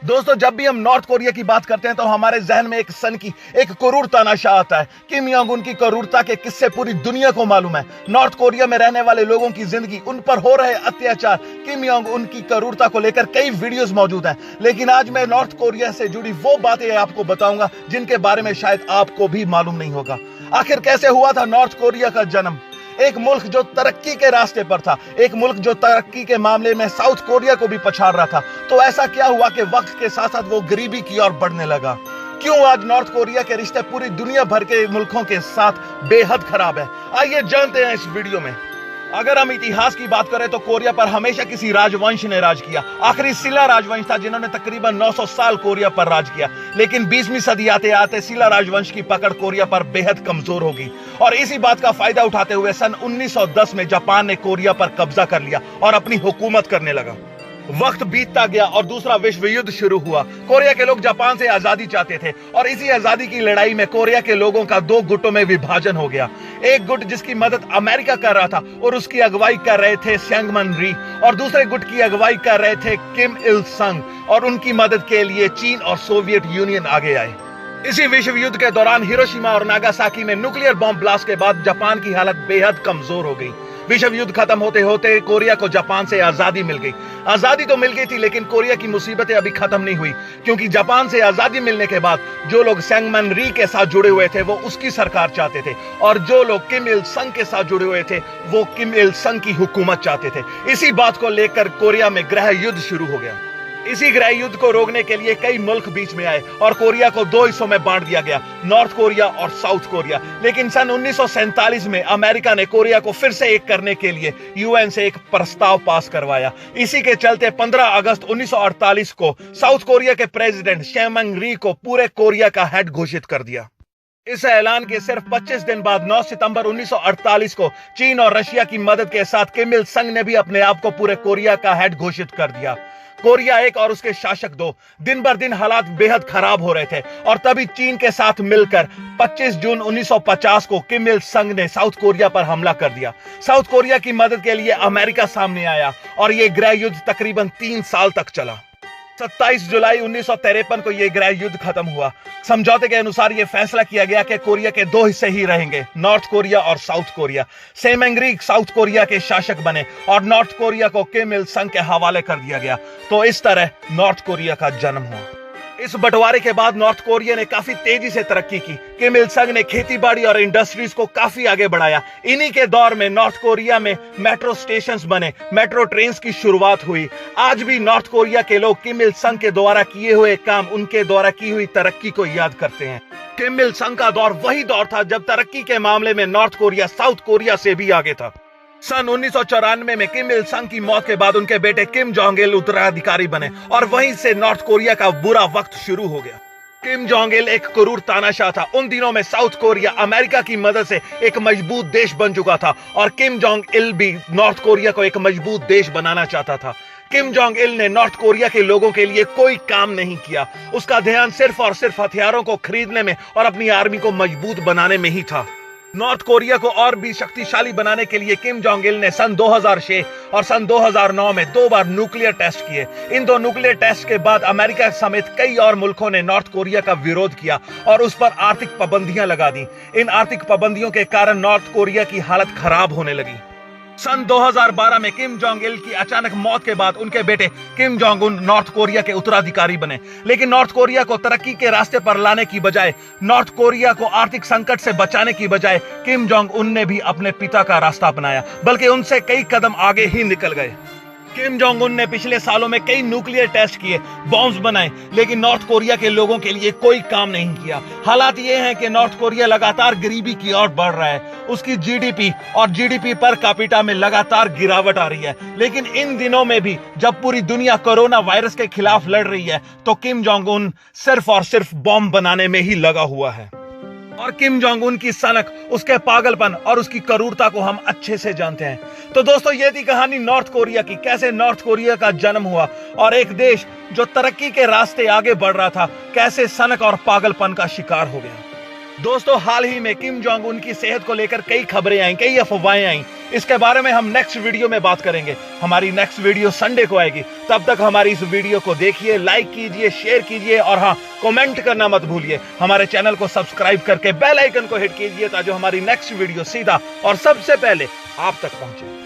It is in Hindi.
दोस्तों, जब भी हम नॉर्थ कोरिया की बात करते हैं तो हमारे जहन में एक सन की एक क्रूरता नशा आता है। किम जोंग उन की क्रूरता के किस्से पूरी दुनिया को मालूम है। नॉर्थ कोरिया में रहने वाले लोगों की जिंदगी, उन पर हो रहे अत्याचार, किम जोंग उनकी क्रूरता को लेकर कई वीडियोस मौजूद हैं। लेकिन आज मैं नॉर्थ कोरिया से जुड़ी वो बातें आपको बताऊंगा जिनके बारे में शायद आपको भी मालूम नहीं होगा। आखिर कैसे हुआ था नॉर्थ कोरिया का जन्म? एक मुल्क जो तरक्की के रास्ते पर था, एक मुल्क जो तरक्की के मामले में साउथ कोरिया को भी पछाड़ रहा था, तो ऐसा क्या हुआ कि वक्त के साथ साथ वो गरीबी की ओर बढ़ने लगा? क्यों आज नॉर्थ कोरिया के रिश्ते पूरी दुनिया भर के मुल्कों के साथ बेहद खराब है? आइए जानते हैं इस वीडियो में। अगर हम इतिहास की बात करें तो कोरिया पर हमेशा किसी राजवंश ने राज किया। आखिरी सिला राजवंश था जिन्होंने तकरीबन 900 साल कोरिया पर राज किया। लेकिन 20वीं सदी आते आते सिला राजवंश की पकड़ कोरिया पर बेहद कमजोर हो गई और इसी बात का फायदा उठाते हुए सन 1910 में जापान ने कोरिया पर कब्जा कर लिया और अपनी हुकूमत करने लगा। वक्त बीतता गया और दूसरा विश्व युद्ध शुरू हुआ। कोरिया के लोग जापान से आजादी चाहते थे और इसी आजादी की लड़ाई में कोरिया के लोगों का दो गुटों में विभाजन हो गया। एक गुट जिसकी मदद अमेरिका कर रहा था और उसकी अगुवाई कर रहे थे सेंगमन री, और दूसरे गुट की अगुवाई कर रहे थे किम इल संग, और उनकी मदद के लिए चीन और सोवियत यूनियन आगे आए। इसी विश्व युद्ध के दौरान हिरोशिमा और नागासाकी में न्यूक्लियर बॉम्ब ब्लास्ट के बाद जापान की हालत बेहद कमजोर हो गई। विश्व युद्ध खत्म होते होते कोरिया को जापान से आजादी मिल गई। आजादी तो मिल गई थी लेकिन कोरिया की मुसीबतें अभी खत्म नहीं हुई, क्योंकि जापान से आजादी मिलने के बाद जो लोग सेंगमन री के साथ जुड़े हुए थे वो उसकी सरकार चाहते थे, और जो लोग किम इल संग के साथ जुड़े हुए थे वो किम इल संग की हुकूमत चाहते थे। इसी बात को लेकर कोरिया में गृह युद्ध शुरू हो गया। इसी गृह युद्ध को रोकने के लिए कई मुल्क बीच में आए और कोरिया को दो हिस्सों में बांट दिया गया, नॉर्थ कोरिया और साउथ कोरिया। लेकिन सन 1947 में अमेरिका ने कोरिया को फिर से एक करने के लिए यूएन से एक प्रस्ताव पास करवाया। इसी के चलते 15 अगस्त 1948 को साउथ कोरिया के प्रेसिडेंट शेमंग री को पूरे कोरिया का हेड घोषित कर दिया। इस ऐलान के सिर्फ 25 दिन बाद 9 सितंबर 1948 को चीन और रशिया की मदद के साथ किम इल संग ने भी अपने आप को पूरे कोरिया का हेड घोषित कर दिया। कोरिया एक और उसके शासक दो। दिन बर दिन हालात बेहद खराब हो रहे थे और तभी चीन के साथ मिलकर 25 जून 1950 को किम इल संग ने साउथ कोरिया पर हमला कर दिया। साउथ कोरिया की मदद के लिए अमेरिका सामने आया और यह गृह युद्ध तकरीबन 3 साल तक चला। 27 जुलाई 1953 को यह गृह युद्ध खत्म हुआ। समझौते के अनुसार यह फैसला किया गया कि कोरिया के दो हिस्से ही रहेंगे, नॉर्थ कोरिया और साउथ कोरिया। सेमंग री साउथ कोरिया के शासक बने और नॉर्थ कोरिया को किम इल संग के हवाले कर दिया गया। तो इस तरह नॉर्थ कोरिया का जन्म हुआ। इस बंटवारे के बाद नॉर्थ कोरिया ने काफी तेजी से तरक्की की। किम इल संग ने खेतीबाड़ी और इंडस्ट्रीज को काफी आगे बढ़ाया। इन्हीं के दौर में नॉर्थ कोरिया में मेट्रो स्टेशंस बने, मेट्रो ट्रेन्स की शुरुआत हुई। आज भी नॉर्थ कोरिया के लोग किम इल संग के द्वारा किए हुए काम, उनके द्वारा की हुई तरक्की को याद करते हैं। किम इल संग का दौर वही दौर था जब तरक्की के मामले में नॉर्थ कोरिया साउथ कोरिया से भी आगे था। सन 1994 में किम इल संग की मौत के बाद उनके बेटे किम जोंग इल उत्तराधिकारी बने और वहीं से नॉर्थ कोरिया का बुरा वक्त शुरू हो गया। किम जोंग इल एक क्रूर तानाशाह था। उन दिनों में साउथ कोरिया अमेरिका की मदद से एक मजबूत देश बन चुका था और किम जोंग इल भी नॉर्थ कोरिया को एक मजबूत देश बनाना चाहता था। किम जोंग इल ने नॉर्थ कोरिया के लोगों के लिए कोई काम नहीं किया। उसका ध्यान सिर्फ और सिर्फ हथियारों को खरीदने में और अपनी आर्मी को मजबूत बनाने में ही था। नॉर्थ कोरिया को और भी शक्तिशाली बनाने के लिए किम जोंग इल ने सन 2006 और सन 2009 में 2 बार न्यूक्लियर टेस्ट किए। इन 2 न्यूक्लियर टेस्ट के बाद अमेरिका समेत कई और मुल्कों ने नॉर्थ कोरिया का विरोध किया और उस पर आर्थिक पाबंदियां लगा दी। इन आर्थिक पाबंदियों के कारण नॉर्थ कोरिया की हालत खराब होने लगी। सन 2012 में किम जोंग इल की अचानक मौत के बाद उनके बेटे Kim Jong Un north Korea के उत्तराधिकारी बने। लेकिन नॉर्थ कोरिया को तरक्की के रास्ते पर लाने की बजाय, नॉर्थ कोरिया को आर्थिक संकट से बचाने की बजाय किम जोंग उन ने भी अपने पिता का रास्ता अपनाया, बल्कि उनसे कई कदम आगे ही निकल गए। किम जोंग उन ने पिछले सालों में कई न्यूक्लियर टेस्ट किए, बॉम्ब्स बनाए, लेकिन नॉर्थ कोरिया के लोगों के लिए कोई काम नहीं किया। हालात ये हैं कि नॉर्थ कोरिया लगातार गरीबी की ओर बढ़ रहा है। उसकी जीडीपी और जीडीपी पर कैपिटा में लगातार गिरावट आ रही है। लेकिन इन दिनों में भी जब पूरी दुनिया कोरोना वायरस के खिलाफ लड़ रही है तो किम जोंग उन सिर्फ और सिर्फ बॉम्ब बनाने में ही लगा हुआ है। और किम जोंग उन की सनक, उसके पागलपन और उसकी क्रूरता को हम अच्छे से जानते हैं। तो दोस्तों, ये थी कहानी नॉर्थ कोरिया की, कैसे नॉर्थ कोरिया का जन्म हुआ और एक देश जो तरक्की के रास्ते आगे बढ़ रहा था कैसे सनक और पागलपन का शिकार हो गया। दोस्तों, हाल ही में किम जोंग उन की सेहत को लेकर कई खबरें आई, कई अफवाहें आई। इसके बारे में हम नेक्स्ट वीडियो में बात करेंगे। हमारी नेक्स्ट वीडियो संडे को आएगी। तब तक हमारी इस वीडियो को देखिए, लाइक कीजिए, शेयर कीजिए और हाँ, कमेंट करना मत भूलिए। हमारे चैनल को सब्सक्राइब करके बेल आइकन को हिट कीजिए ताकि हमारी नेक्स्ट वीडियो सीधा और सबसे पहले आप तक पहुंचे।